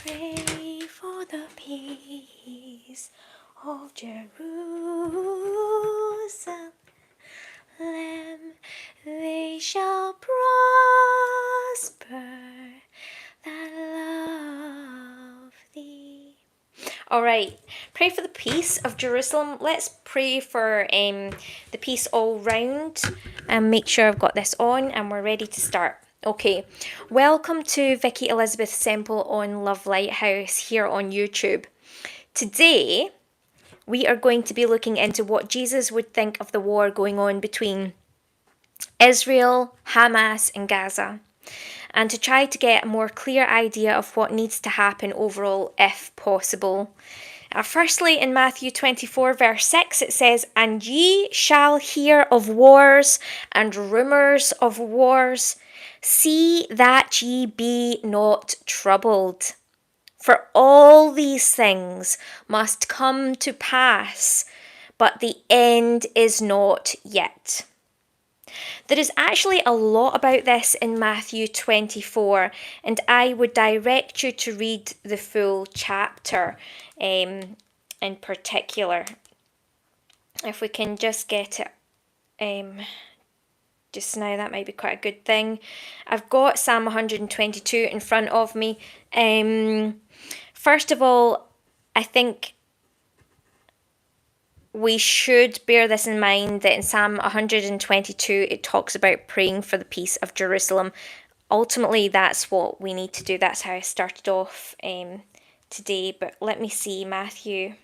Pray for the peace of Jerusalem. They shall prosper that love thee. All right, pray for the peace of Jerusalem. Let's pray for the peace all round and make sure I've got this on and we're ready to start. Okay, welcome to Vikki Elizabeth Semple on Love Lighthouse here on YouTube. Today, we are going to be looking into what Jesus would think of the war going on between Israel, Hamas and Gaza, and to try to get a more clear idea of what needs to happen overall if possible. Firstly, in Matthew 24 verse 6 it says, "And ye shall hear of wars and rumours of wars. See that ye be not troubled. For all these things must come to pass, but the end is not yet." There is actually a lot about this in Matthew 24, and I would direct you to read the full chapter in particular. If we can just get it just now, that might be quite a good thing. I've got Psalm 122 in front of me. First of all, I think we should bear this in mind that in Psalm 122 it talks about praying for the peace of Jerusalem. Ultimately, that's what we need to do. That's how I started off today. But let me see, Matthew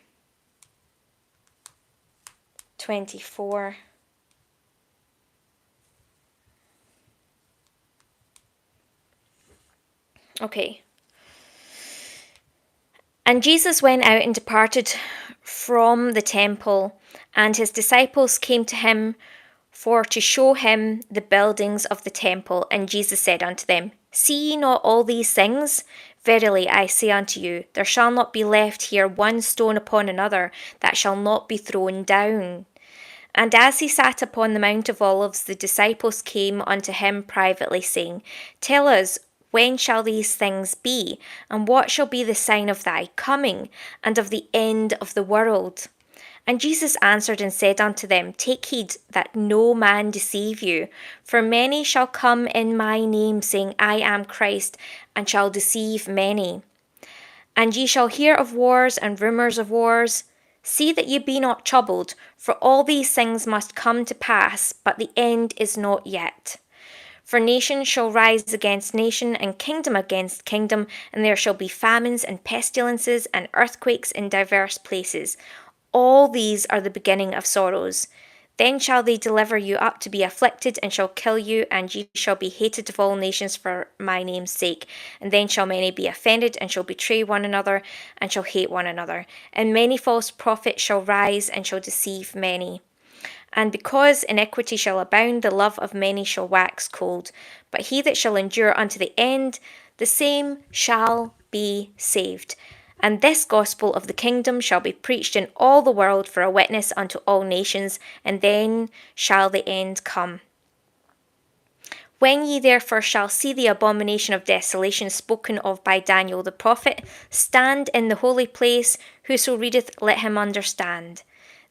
24. Okay. "And Jesus went out and departed from the temple, and his disciples came to him for to show him the buildings of the temple. And Jesus said unto them, See ye not all these things? Verily I say unto you, there shall not be left here one stone upon another that shall not be thrown down. And as he sat upon the Mount of Olives, the disciples came unto him privately, saying, Tell us, when shall these things be? And what shall be the sign of thy coming, and of the end of the world? And Jesus answered and said unto them, Take heed that no man deceive you. For many shall come in my name, saying, I am Christ, and shall deceive many. And ye shall hear of wars and rumours of wars. See that ye be not troubled, for all these things must come to pass, but the end is not yet. For nation shall rise against nation, and kingdom against kingdom, and there shall be famines and pestilences and earthquakes in divers places. All these are the beginning of sorrows. Then shall they deliver you up to be afflicted, and shall kill you, and ye shall be hated of all nations for my name's sake. And then shall many be offended, and shall betray one another, and shall hate one another. And many false prophets shall rise, and shall deceive many. And because iniquity shall abound, the love of many shall wax cold. But he that shall endure unto the end, the same shall be saved. And this gospel of the kingdom shall be preached in all the world for a witness unto all nations, and then shall the end come. When ye therefore shall see the abomination of desolation spoken of by Daniel the prophet, stand in the holy place, whoso readeth, let him understand.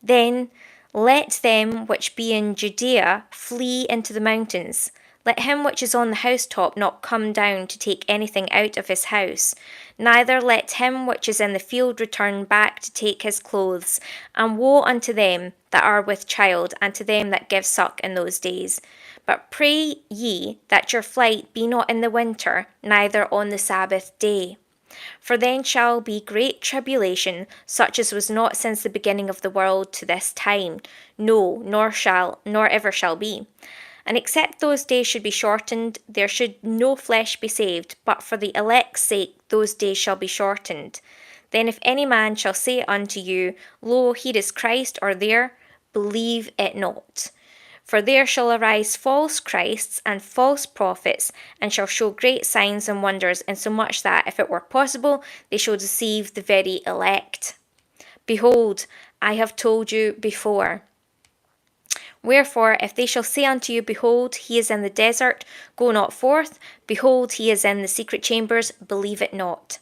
Then let them which be in Judea flee into the mountains. Let him which is on the housetop not come down to take anything out of his house. Neither let him which is in the field return back to take his clothes. And woe unto them that are with child, and to them that give suck in those days. But pray ye that your flight be not in the winter, neither on the Sabbath day. For then shall be great tribulation, such as was not since the beginning of the world to this time, no, nor ever shall be. And except those days should be shortened, there should no flesh be saved, but for the elect's sake those days shall be shortened. Then if any man shall say unto you, Lo, here is Christ, or there, believe it not. For there shall arise false Christs and false prophets, and shall show great signs and wonders, insomuch that, if it were possible, they shall deceive the very elect. Behold, I have told you before. Wherefore, if they shall say unto you, Behold, he is in the desert, go not forth. Behold, he is in the secret chambers, believe it not.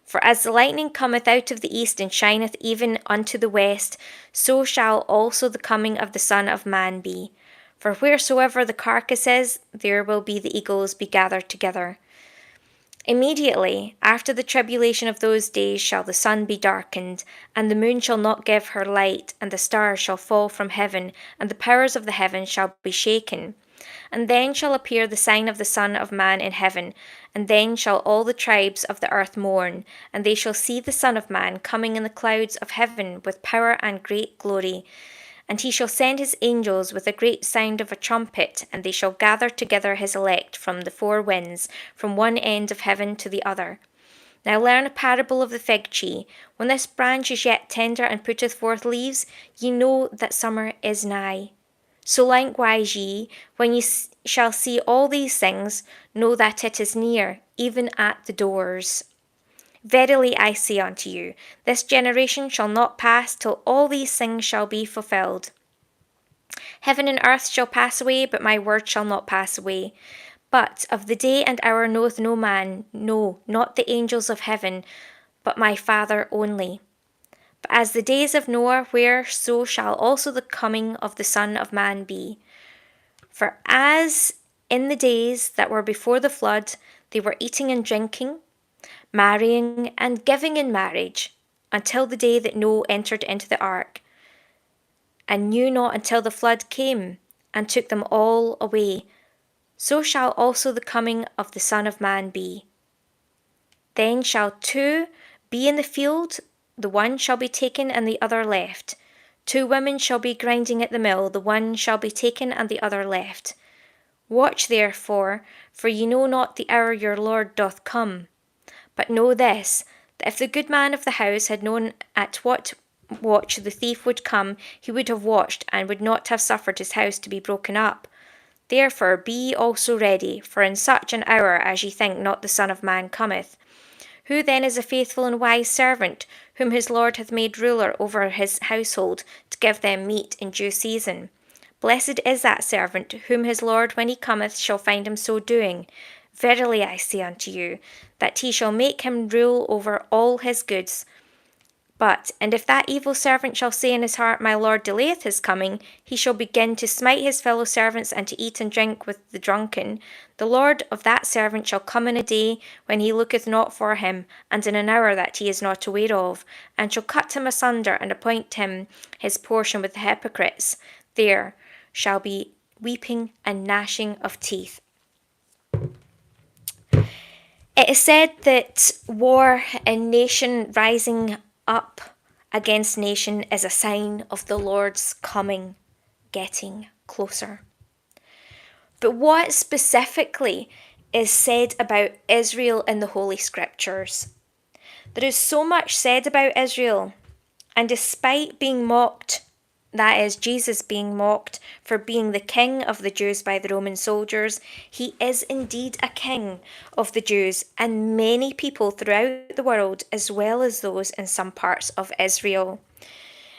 For as the lightning cometh out of the east and shineth even unto the west, so shall also the coming of the Son of Man be. For wheresoever the carcass is, there will be the eagles be gathered together. Immediately after the tribulation of those days shall the sun be darkened, and the moon shall not give her light, and the stars shall fall from heaven, and the powers of the heaven shall be shaken. And then shall appear the sign of the Son of Man in heaven, and then shall all the tribes of the earth mourn, and they shall see the Son of Man coming in the clouds of heaven with power and great glory. And he shall send his angels with a great sound of a trumpet, and they shall gather together his elect from the four winds, from one end of heaven to the other. Now learn a parable of the fig tree. When this branch is yet tender and putteth forth leaves, ye know that summer is nigh. So likewise ye, when ye shall see all these things, know that it is near, even at the doors. Verily I say unto you, this generation shall not pass till all these things shall be fulfilled. Heaven and earth shall pass away, but my word shall not pass away. But of the day and hour knoweth no man, no, not the angels of heaven, but my Father only. But as the days of Noah were, so shall also the coming of the Son of Man be. For as in the days that were before the flood, they were eating and drinking, marrying and giving in marriage, until the day that Noah entered into the ark, and knew not until the flood came and took them all away, so shall also the coming of the Son of Man be. Then shall two be in the field, the one shall be taken and the other left. Two women shall be grinding at the mill, the one shall be taken and the other left. Watch therefore, for ye know not the hour your Lord doth come. But know this, that if the good man of the house had known at what watch the thief would come, he would have watched, and would not have suffered his house to be broken up. Therefore be ye also ready, for in such an hour as ye think not the Son of Man cometh. Who then is a faithful and wise servant, whom his Lord hath made ruler over his household, to give them meat in due season? Blessed is that servant, whom his Lord when he cometh shall find him so doing. Verily I say unto you, that he shall make him rule over all his goods. And if that evil servant shall say in his heart, My Lord delayeth his coming, he shall begin to smite his fellow servants, and to eat and drink with the drunken. The Lord of that servant shall come in a day when he looketh not for him, and in an hour that he is not aware of, and shall cut him asunder, and appoint him his portion with the hypocrites. There shall be weeping and gnashing of teeth. It is said that war and nation rising up against nation is a sign of the Lord's coming getting closer. But what specifically is said about Israel in the Holy Scriptures? There is so much said about Israel, and despite being mocked, that is, Jesus being mocked for being the king of the Jews by the Roman soldiers, he is indeed a king of the Jews and many people throughout the world, as well as those in some parts of Israel.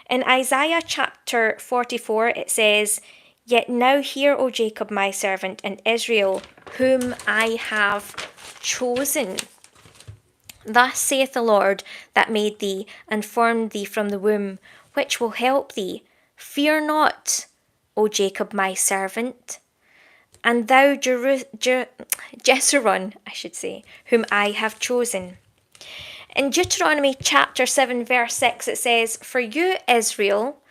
In Isaiah chapter 44, it says, Yet now hear, O Jacob, my servant, and Israel, whom I have chosen. Thus saith the Lord that made thee, and formed thee from the womb, which will help thee. Fear not, O Jacob, my servant, and thou Jeshurun, whom I have chosen. In Deuteronomy chapter 7, verse 6, it says, For you, Israel,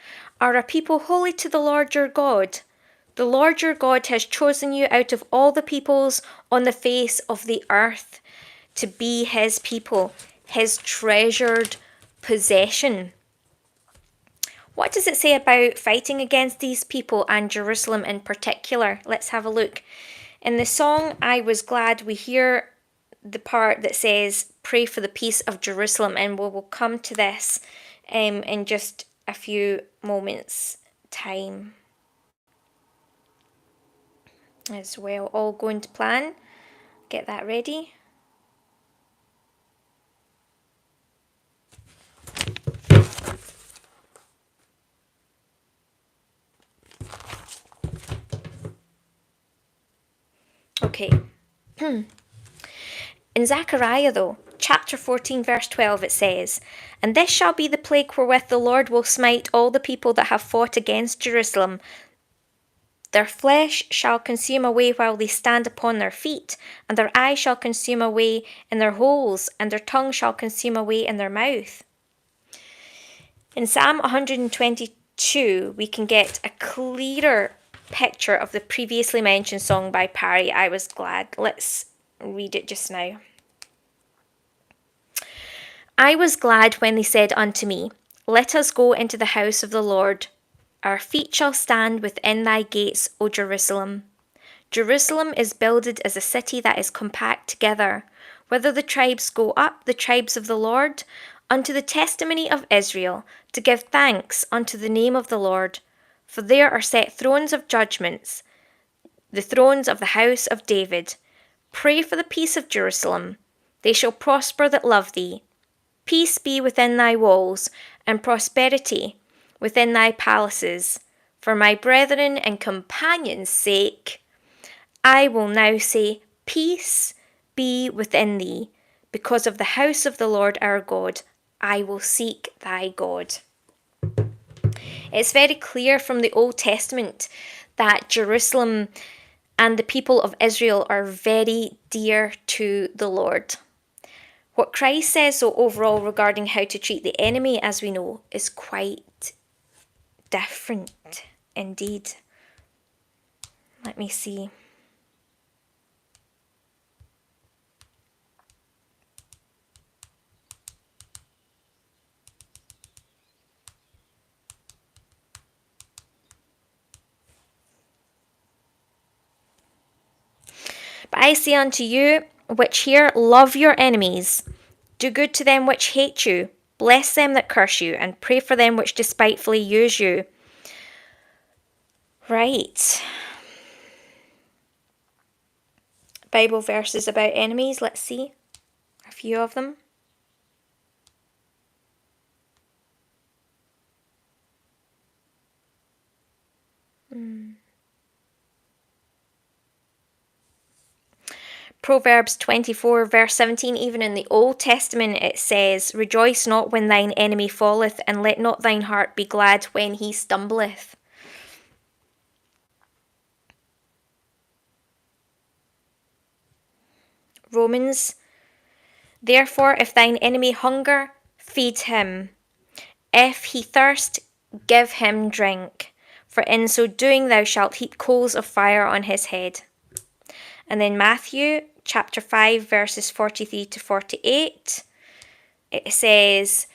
are a people holy to the Lord your God. The Lord your God has chosen you out of all the peoples on the face of the earth to be his people, his treasured possession. What does it say about fighting against these people and Jerusalem in particular? Let's have a look. In the song, I Was Glad, we hear the part that says, Pray for the peace of Jerusalem, and we will come to this in just a few moments' time as well. All going to plan. Get that ready. Okay. In Zechariah, though, chapter 14, verse 12, it says, "And this shall be the plague wherewith the Lord will smite all the people that have fought against Jerusalem. Their flesh shall consume away while they stand upon their feet, and their eyes shall consume away in their holes, and their tongue shall consume away in their mouth." In Psalm 122, we can get a clearer picture of the previously mentioned song by Parry, "I Was Glad." Let's read it just now. "I was glad when they said unto me, Let us go into the house of the Lord. Our feet shall stand within thy gates, O Jerusalem. Jerusalem is builded as a city that is compact together. Whither the tribes go up, the tribes of the Lord, unto the testimony of Israel, to give thanks unto the name of the Lord. For there are set thrones of judgments, the thrones of the house of David. Pray for the peace of Jerusalem. They shall prosper that love thee. Peace be within thy walls, and prosperity within thy palaces. For my brethren and companions' sake, I will now say, Peace be within thee. Because of the house of the Lord our God, I will seek thy God." It's very clear from the Old Testament that Jerusalem and the people of Israel are very dear to the Lord. What Christ says, so overall, regarding how to treat the enemy, as we know, is quite different indeed. Let me see. "But I say unto you, which hear, love your enemies. Do good to them which hate you. Bless them that curse you, and pray for them which despitefully use you." Right. Bible verses about enemies. Let's see a few of them. Proverbs 24, verse 17, even in the Old Testament, it says, "Rejoice not when thine enemy falleth, and let not thine heart be glad when he stumbleth." Romans, "Therefore, if thine enemy hunger, feed him. If he thirst, give him drink. For in so doing thou shalt heap coals of fire on his head." And then Matthew chapter 5, verses 43 to 48, it says,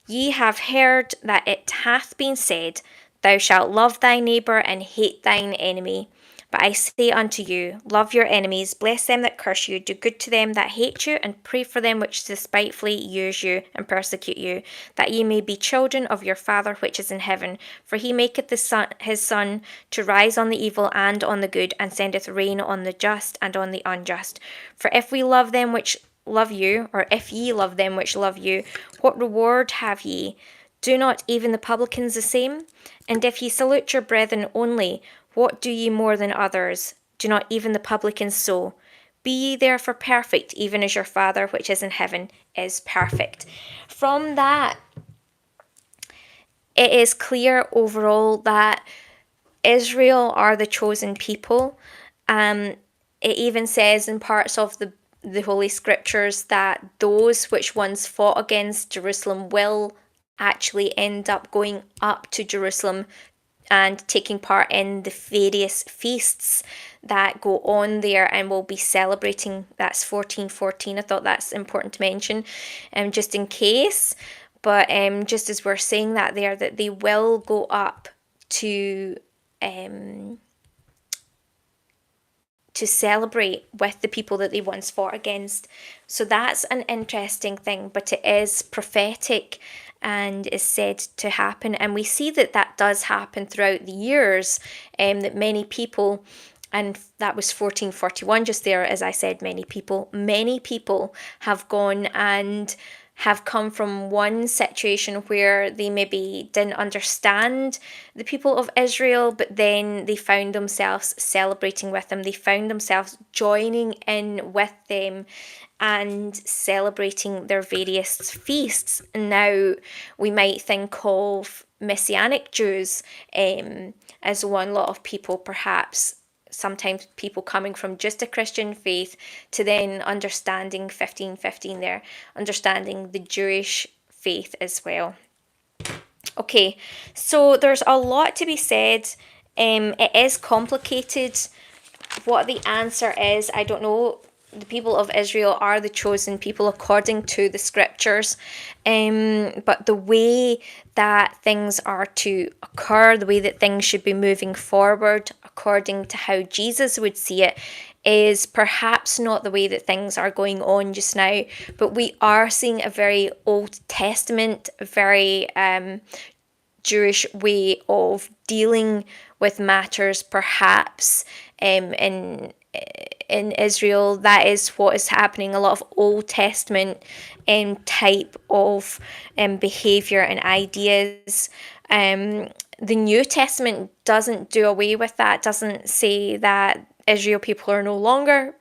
"Ye have heard that it hath been said, Thou shalt love thy neighbour and hate thine enemy. But I say unto you, love your enemies, bless them that curse you, do good to them that hate you, and pray for them which despitefully use you and persecute you, that ye may be children of your Father which is in heaven. For he maketh his sun to rise on the evil and on the good, and sendeth rain on the just and on the unjust. For if we love them which love you, or if ye love them which love you, what reward have ye? Do not even the publicans the same? And if ye salute your brethren only, what do ye more than others? Do not even the publicans so? Be ye therefore perfect, even as your Father which is in heaven is perfect." From that, it is clear overall that Israel are the chosen people. It even says in parts of the Holy Scriptures that those which once fought against Jerusalem will actually end up going up to Jerusalem and taking part in the various feasts that go on there, and will be celebrating. That's 1414. I thought that's important to mention, just in case. But just as we're saying that there, that they will go up to celebrate with the people that they once fought against. So that's an interesting thing, but it is prophetic and is said to happen. And we see that that does happen throughout the years, that many people, and that was 1441 just there, as I said, many people have gone and have come from one situation where they maybe didn't understand the people of Israel, but then they found themselves celebrating with them. They found themselves joining in with them and celebrating their various feasts. And now we might think of Messianic Jews as one lot of people, perhaps sometimes people coming from just a Christian faith to then understanding 1515 there, understanding the Jewish faith as well. Okay, so there's a lot to be said. It is complicated. What the answer is, I don't know. The people of Israel are the chosen people according to the scriptures. But the way that things are to occur, the way that things should be moving forward according to how Jesus would see it, is perhaps not the way that things are going on just now. But we are seeing a very Old Testament, very Jewish way of dealing with matters, perhaps in Israel. That is what is happening. A lot of Old Testament type of behavior and ideas. The New Testament doesn't do away with that. Doesn't say that Israel people are no longer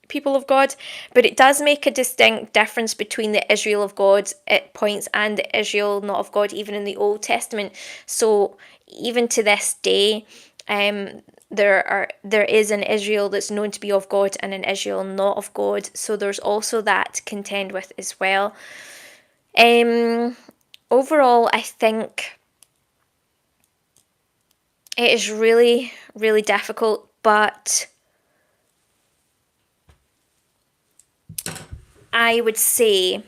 people of God, but it does make a distinct difference between the Israel of God at points and the Israel not of God, even in the Old Testament. So even to this day, there is an Israel that's known to be of God and an Israel not of God. So there's also that to contend with as well. Overall, I think it is really, really difficult, but I would say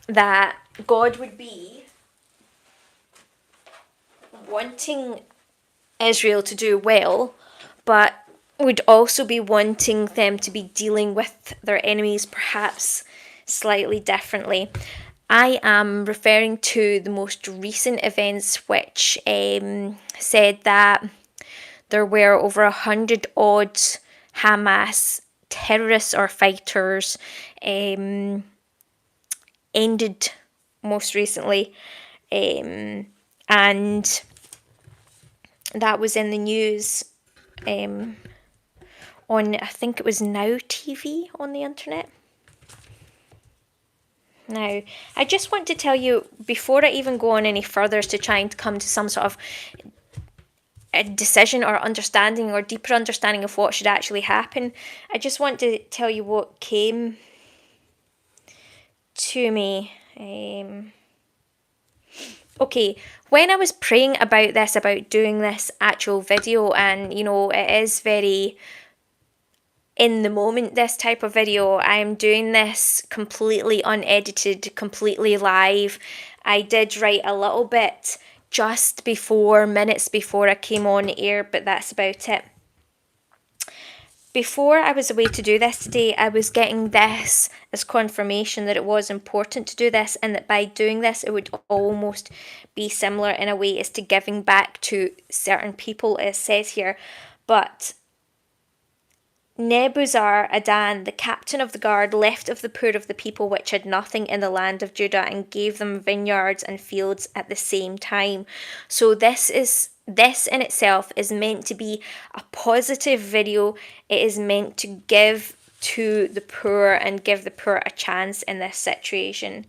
that God would be wanting Israel to do well, but would also be wanting them to be dealing with their enemies perhaps slightly differently. I am referring to the most recent events, which said that there were over 100 odd Hamas terrorists or fighters ended most recently, and that was in the news on, I think it was Now TV on the internet. Now, I just want to tell you, before I even go on any further to trying to come to some sort of a decision or understanding or deeper understanding of what should actually happen, I just want to tell you what came to me. Okay, when I was praying about this, about doing this actual video, and you know, it is very in the moment, this type of video. I'm doing this completely unedited, completely live. I did write a little bit just before, minutes before I came on air, but that's about it. Before I was away to do this today, I was getting this as confirmation that it was important to do this, and that by doing this, it would almost be similar in a way as to giving back to certain people, it says here. But Nebuzaradan, the captain of the guard, left of the poor of the people which had nothing in the land of Judah, and gave them vineyards and fields at the same time. So this in itself is meant to be a positive video. It is meant to give to the poor and give the poor a chance in this situation.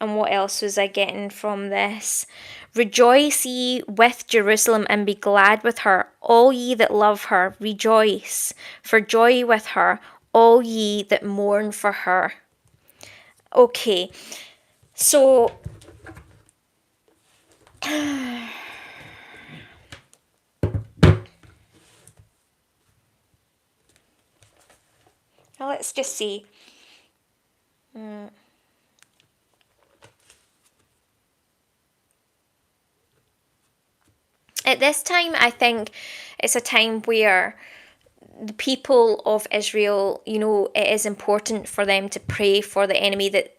And what else was I getting from this? Rejoice ye with Jerusalem and be glad with her, all ye that love her, rejoice for joy with her, all ye that mourn for her. Okay, so now let's just see. At this time, I think it's a time where the people of Israel, you know, it is important for them to pray for the enemy, that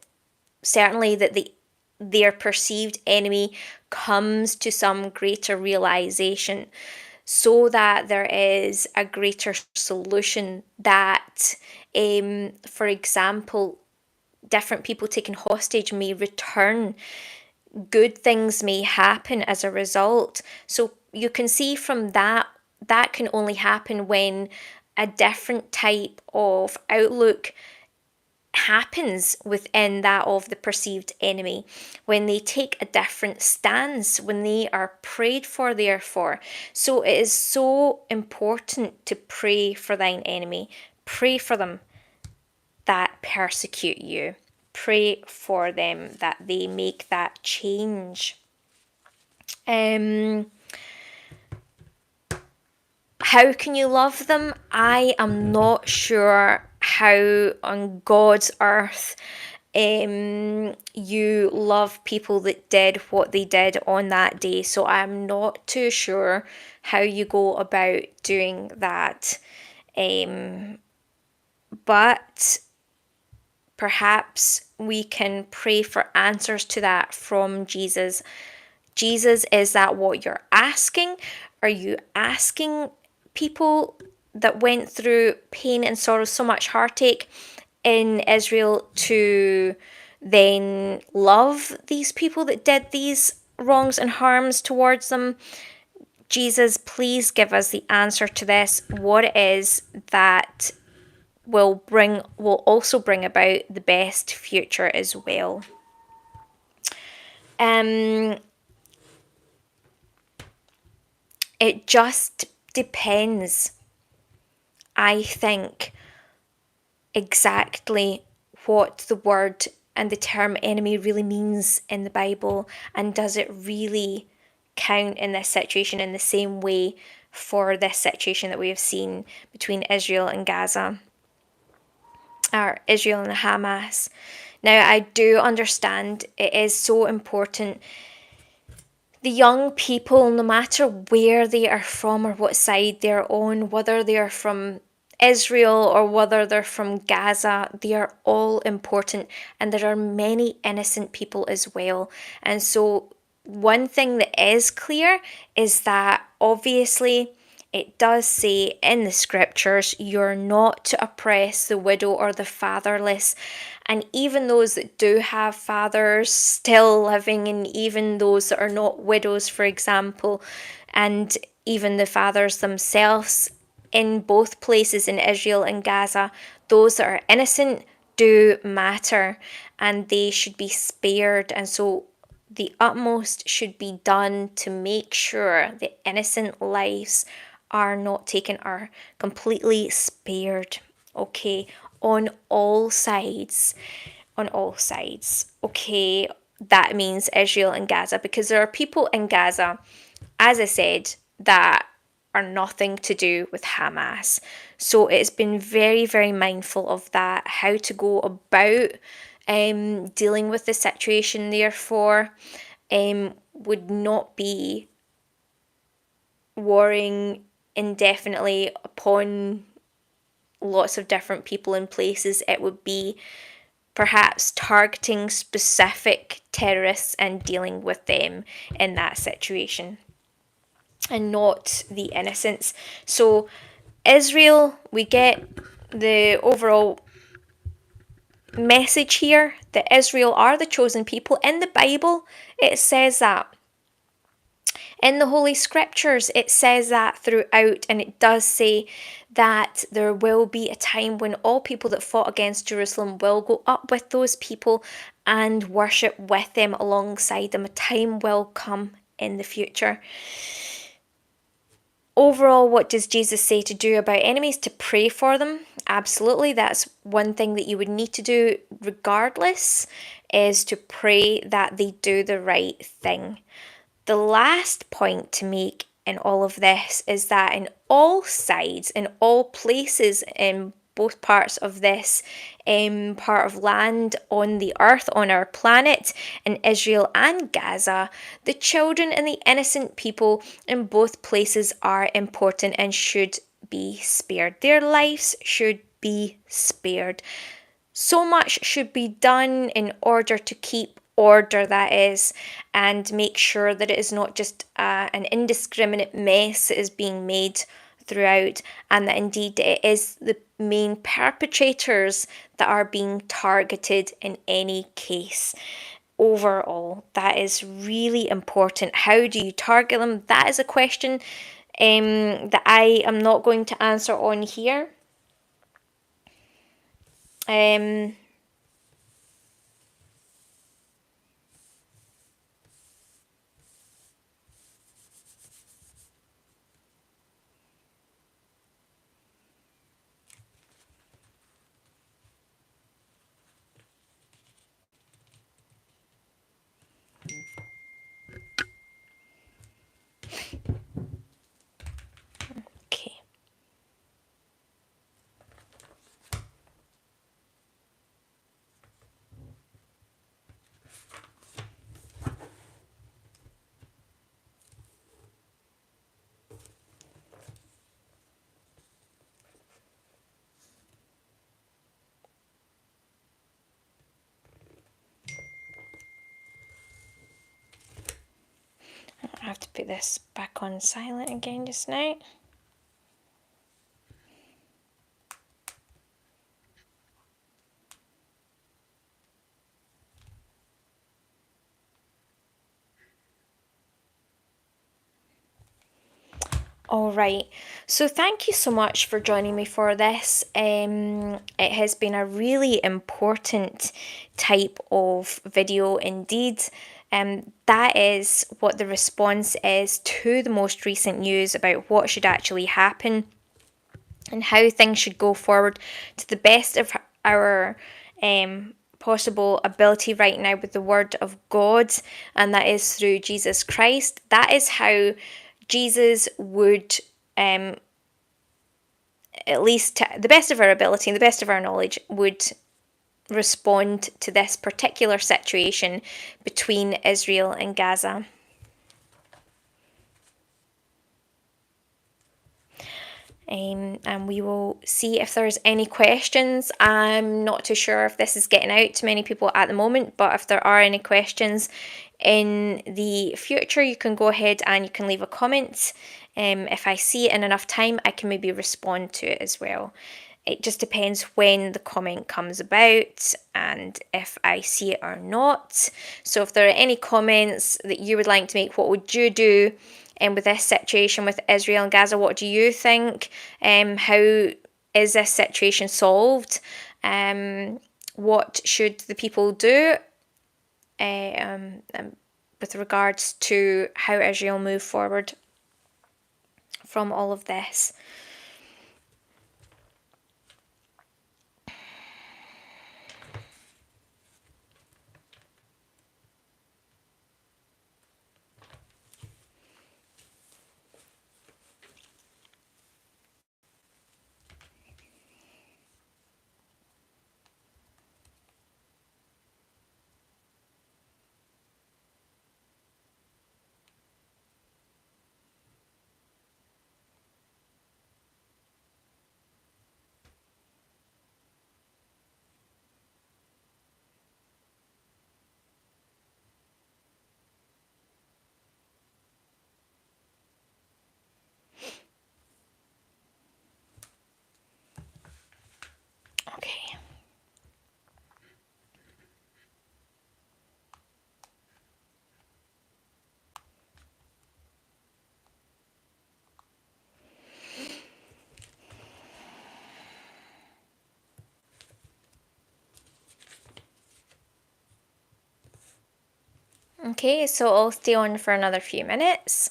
certainly that their perceived enemy comes to some greater realization, so that there is a greater solution, that for example, different people taken hostage may return. Good things may happen as a result. So you can see from that, that can only happen when a different type of outlook happens within that of the perceived enemy, when they take a different stance, when they are prayed for, therefore. So it is so important to pray for thine enemy. Pray for them that persecute you. Pray for them that they make that change. How can you love them? I am not sure how on God's earth you love people that did what they did on that day. So I'm not too sure how you go about doing that. But perhaps we can pray for answers to that from Jesus. Jesus, is that what you're asking? Are you asking people that went through pain and sorrow, so much heartache in Israel, to then love these people that did these wrongs and harms towards them? Jesus, please give us the answer to this, what it is that will also bring about the best future as well. It just depends, I think, exactly what the word and the term enemy really means in the Bible, and does it really count in this situation in the same way for this situation that we have seen between Israel and Gaza, or Israel and Hamas. Now, I do understand it is so important. The young people, no matter where they are from or what side they're on, whether they are from Israel or whether they're from Gaza, they are all important, and there are many innocent people as well. And so one thing that is clear is that obviously it does say in the scriptures, you're not to oppress the widow or the fatherless. And even those that do have fathers still living, and even those that are not widows, for example, and even the fathers themselves in both places, in Israel and Gaza, those that are innocent do matter, and they should be spared. And so the utmost should be done to make sure the innocent lives are not taken, are completely spared. Okay, on all sides. On all sides. Okay, that means Israel and Gaza, because there are people in Gaza, as I said, that are nothing to do with Hamas. So it's been very, very mindful of that, how to go about dealing with the situation, therefore, would not be warring indefinitely upon lots of different people and places. It would be perhaps targeting specific terrorists and dealing with them in that situation, and not the innocents. So Israel, we get the overall message here that Israel are the chosen people. In the Bible, it says that. In the Holy Scriptures, it says that throughout, and it does say that there will be a time when all people that fought against Jerusalem will go up with those people and worship with them, alongside them. A time will come in the future. Overall, what does Jesus say to do about enemies? To pray for them. Absolutely, that's one thing that you would need to do regardless, is to pray that they do the right thing. The last point to make in all of this is that in all sides, in all places, in both parts of this part of land on the earth, on our planet, in Israel and Gaza, the children and the innocent people in both places are important and should be spared. Their lives should be spared. So much should be done in order to keep order, that is, and make sure that it is not just an indiscriminate mess that is being made throughout, and that indeed it is the main perpetrators that are being targeted in any case. Overall, that is really important. How do you target them? That is a question that I am not going to answer on here. Um, okay. I have to put this back on silent again just now. All right. So thank you so much for joining me for this. It has been a really important type of video indeed. That is what the response is to the most recent news about what should actually happen and how things should go forward to the best of our possible ability right now with the Word of God, and that is through Jesus Christ. That is how Jesus would, at least to the best of our ability and the best of our knowledge, would respond to this particular situation between Israel and Gaza. And we will see if there's any questions. I'm not too sure if this is getting out to many people at the moment, but if there are any questions in the future, you can go ahead and you can leave a comment. If I see it in enough time, I can maybe respond to it as well. It just depends when the comment comes about and if I see it or not. So if there are any comments that you would like to make, what would you do? And with this situation with Israel and Gaza, what do you think? How is this situation solved? What should the people do with regards to how Israel move forward from all of this? Okay. Okay, so I'll stay on for another few minutes.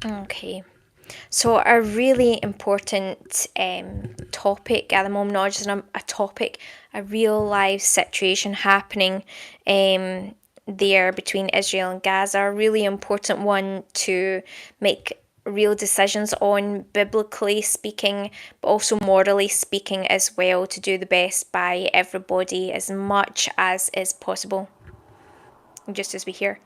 Okay. So a really important topic at the moment, not just a topic, a real life situation happening there between Israel and Gaza, a really important one to make real decisions on, biblically speaking, but also morally speaking as well, to do the best by everybody as much as is possible. just as we hear.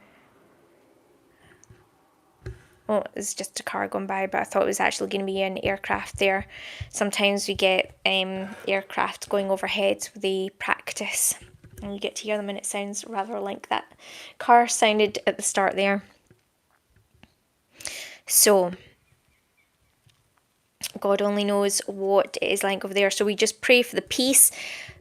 Oh, it's just a car going by, but I thought it was actually going to be an aircraft there. Sometimes we get aircraft going overhead. They practice, and you get to hear them, and it sounds rather like that car sounded at the start there. So, God only knows what it is like over there. So we just pray for the peace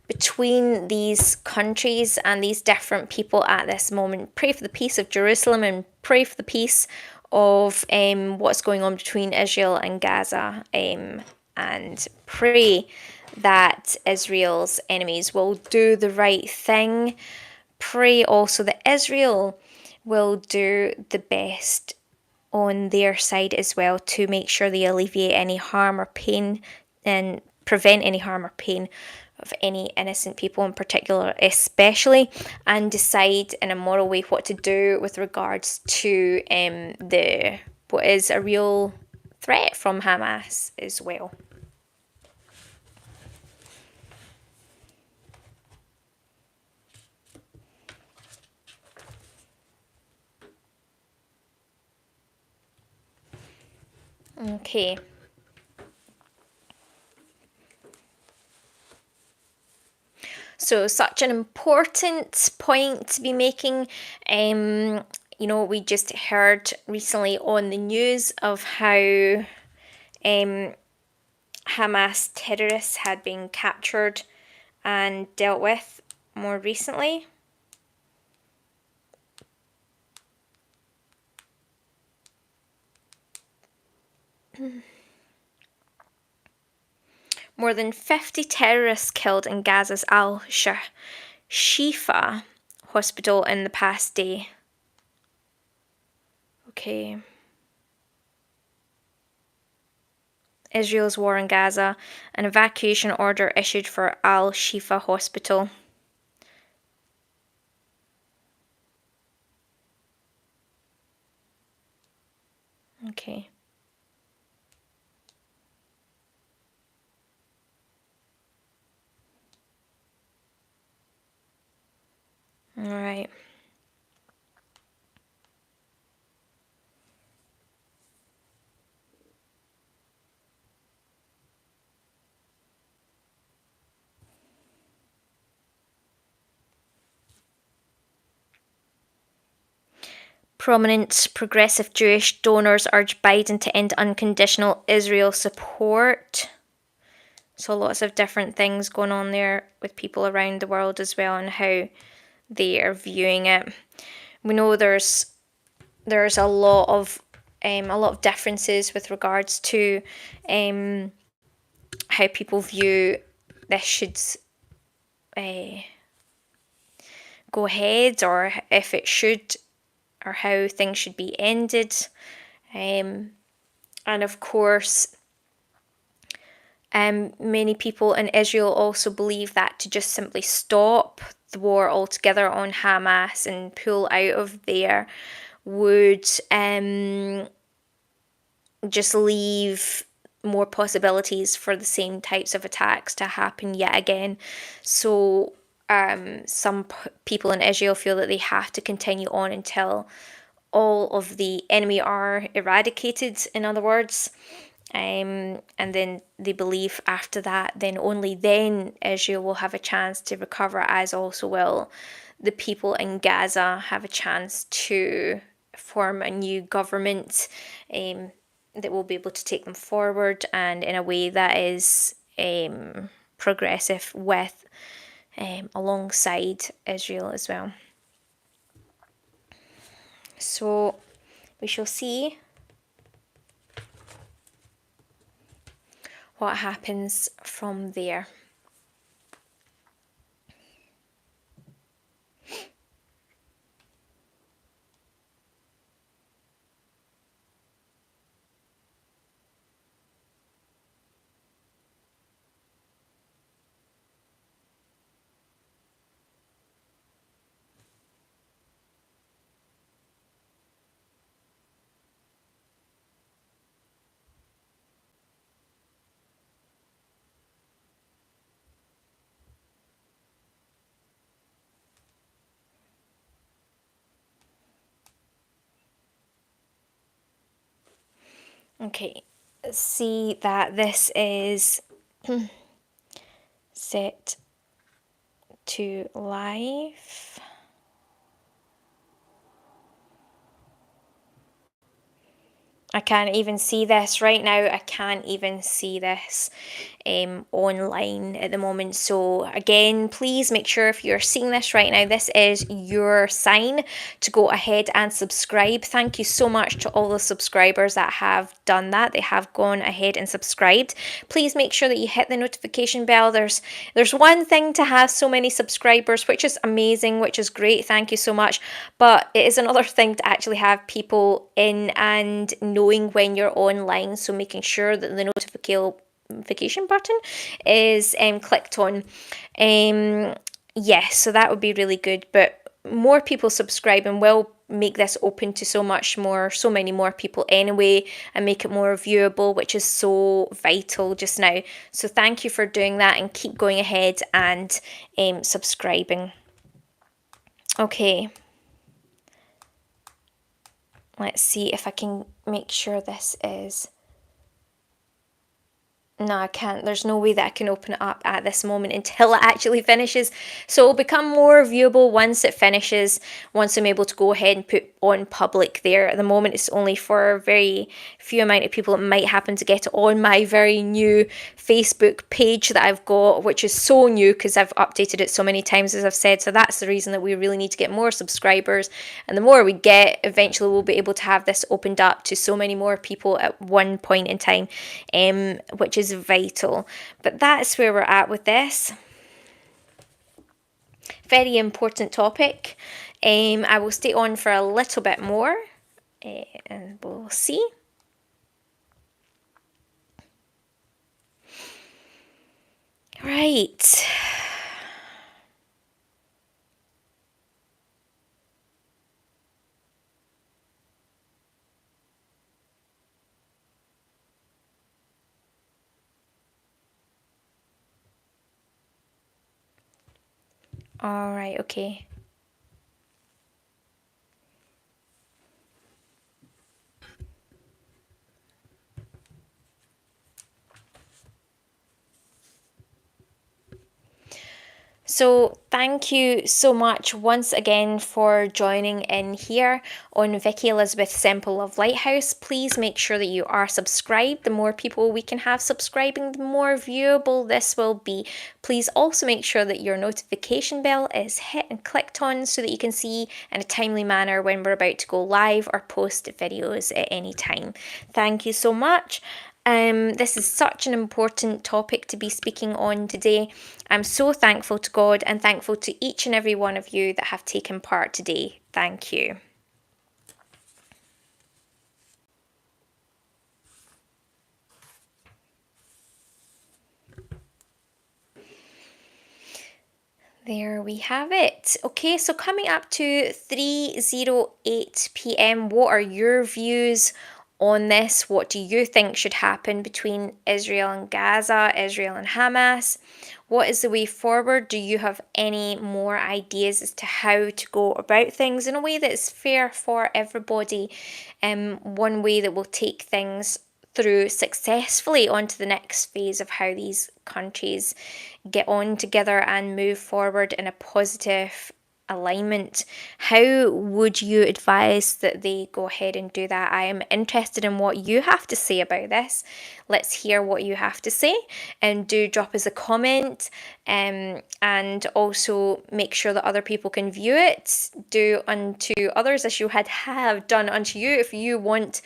between these countries and these different people at this moment. Pray for the peace of Jerusalem and pray for the peace of what's going on between Israel and Gaza, and pray that Israel's enemies will do the right thing. Pray also that Israel will do the best on their side as well to make sure they alleviate any harm or pain and prevent any harm or pain of any innocent people in particular, especially, and decide in a moral way what to do with regards to the what is a real threat from Hamas as well. Okay. So, such an important point to be making. We just heard recently on the news of how Hamas terrorists had been captured and dealt with more recently. More than 50 terrorists killed in Gaza's Al-Shifa hospital in the past day. Okay. Israel's war in Gaza, an evacuation order issued for Al-Shifa hospital. Okay. All right. Prominent progressive Jewish donors urge Biden to end unconditional Israel support. So lots of different things going on there with people around the world as well, and how they are viewing it. We know there's a lot of differences with regards to how people view this should go ahead, or if it should, or how things should be ended. And of course, many people in Israel also believe that to just simply stop the war altogether on Hamas and pull out of there would just leave more possibilities for the same types of attacks to happen yet again. So some people in Israel feel that they have to continue on until all of the enemy are eradicated, in other words. And then they believe after that, then only then Israel will have a chance to recover, as also will the people in Gaza have a chance to form a new government that will be able to take them forward, and in a way that is progressive with alongside Israel as well. So we shall see what happens from there. Okay, see that this is set to live. I can't even see this right now. I can't even see this online at the moment. So again, please make sure if you're seeing this right now, this is your sign to go ahead and subscribe. Thank you so much to all the subscribers that have done that. They have gone ahead and subscribed. Please make sure that you hit the notification bell. There's one thing to have so many subscribers, which is amazing, which is great. Thank you so much. But it is another thing to actually have people in and knowing when you're online. So making sure that the notification button is clicked on. Yes, so that would be really good. But more people subscribing will make this open to so many more people anyway, and make it more viewable, which is so vital just now. So thank you for doing that, and keep going ahead and subscribing. Okay. Let's see if I can make sure this is... No, I can't. There's no way that I can open it up at this moment until it actually finishes. So it'll become more viewable once it finishes, once I'm able to go ahead and put on public there. At the moment, it's only for a very few amount of people that might happen to get it on my very new Facebook page that I've got, which is so new because I've updated it so many times, as I've said. So that's the reason that we really need to get more subscribers. And the more we get, eventually we'll be able to have this opened up to so many more people at one point in time, which is vital. But that's where we're at with this. Very important topic. I will stay on for a little bit more, and we'll see. Right. All right, okay. So thank you so much once again for joining in here on Vikki Elizabeth Semple of Lighthouse. Please make sure that you are subscribed. The more people we can have subscribing, the more viewable this will be. Please also make sure that your notification bell is hit and clicked on so that you can see in a timely manner when we're about to go live or post videos at any time. Thank you so much. This is such an important topic to be speaking on today. I'm so thankful to God and thankful to each and every one of you that have taken part today. Thank you. There we have it. Okay, so coming up to 3:08 p.m., what are your views on this? What do you think should happen between Israel and Gaza, Israel and Hamas? What is the way forward? Do you have any more ideas as to how to go about things in a way that's fair for everybody? One way that will take things through successfully onto the next phase of how these countries get on together and move forward in a positive alignment. How would you advise that they go ahead and do that? I am interested in what you have to say about this. Let's hear what you have to say, and do drop us a comment, and also make sure that other people can view it. Do unto others as you have done unto you. If you want,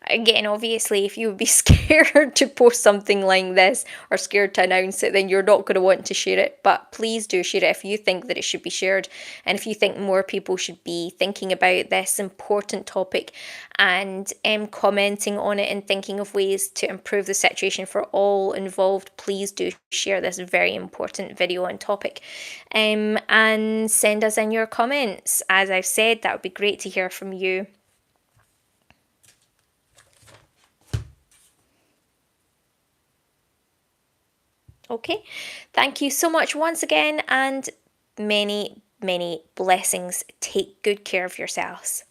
again, obviously, if you would be scared to post something like this or scared to announce it, then you're not going to want to share it. But please do share it if you think that it should be shared, and if you think more people should be thinking about this important topic and commenting on it and thinking of ways to improve the situation for all involved. Please do share this very important video and topic, and send us in your comments. As I've said, that would be great to hear from you. Okay, thank you so much once again, and many, many blessings. Take good care of yourselves.